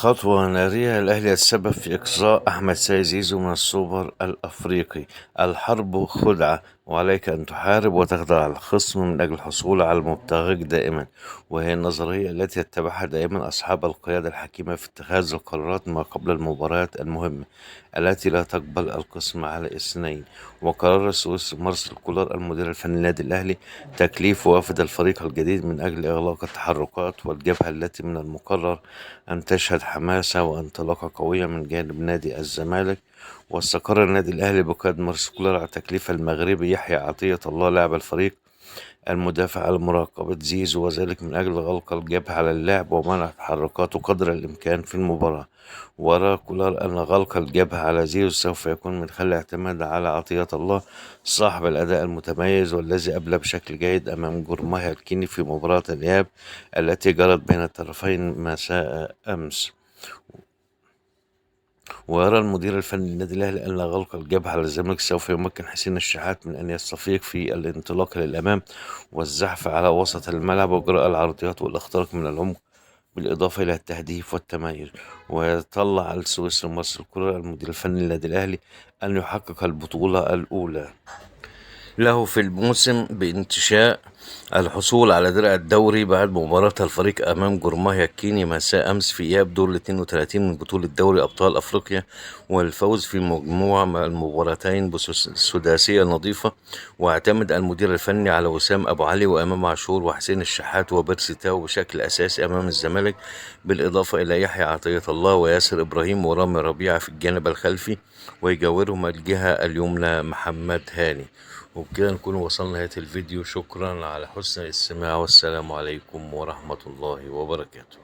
خطوة نارية، الأهلي يتسبب في إقصاء أحمد سيد زيزو من السوبر الأفريقي. الحرب خدعة، وعليك أن تحارب وتخدع الخصم من أجل الحصول على مبتغاك دائما. وهي النظرية التي يتبعها دائما أصحاب القيادة الحكيمة في اتخاذ القرارات ما قبل المباريات المهمة التي لا تقبل القسم على اثنين. وقرر السويسري مارسيل كولر المدير الفني للنادي الأهلي تكليف وافد الفريق الجديد من أجل إغلاق التحركات والجبهة التي من المقرر أن تشهد حماسة وانطلاقة قوية من جانب نادي الزمالك. واستقر النادي الأهلي بقيادة مارسيل كولر على تكليف المغربي يحيى عطية الله لاعب الفريق المدافع على مراقبة زيزو، وذلك من أجل غلق الجبهة على اللاعب ومنع تحركاته قدر الإمكان في المباراة. ورأى كولر أن غلق الجبهة على زيزو سوف يكون من خلال الاعتماد على عطية الله صاحب الأداء المتميز والذي أبلى بشكل جيد أمام جورماهيا الكيني في مباراة الإياب التي جرت بين الطرفين مساء أمس. ويرى المدير الفني للنادي الأهلي أن غلق الجبهة على الزمالك سوف يمكن حسين الشحات من أن يستفيق في الانطلاق للأمام والزحف على وسط الملعب وإجراء العرضيات والاختراق من العمق، بالإضافة إلى التهديف والتمرير. ويتطلع السويسري مارسيل كولر المدير الفني للنادي الأهلي أن يحقق البطولة الأولى له في الموسم بانتشاء الحصول على درع الدوري بعد مباراة الفريق أمام جورماهيا الكيني مساء أمس في إياب دور 32 من بطولة دوري أبطال أفريقيا، والفوز في مجموع المباراتين بسداسية نظيفة. واعتمد المدير الفني على وسام أبو علي وإمام عاشور وحسين الشحات وبيرسي تاو بشكل أساسي أمام الزمالك، بالإضافة إلى يحيى عطية الله وياسر إبراهيم ورامي ربيعة في الجانب الخلفي، ويجاورهم الجهة اليمنى محمد هاني. وبكده نكون وصلنا لنهاية الفيديو. شكرا على حسن الاستماع، والسلام عليكم ورحمة الله وبركاته.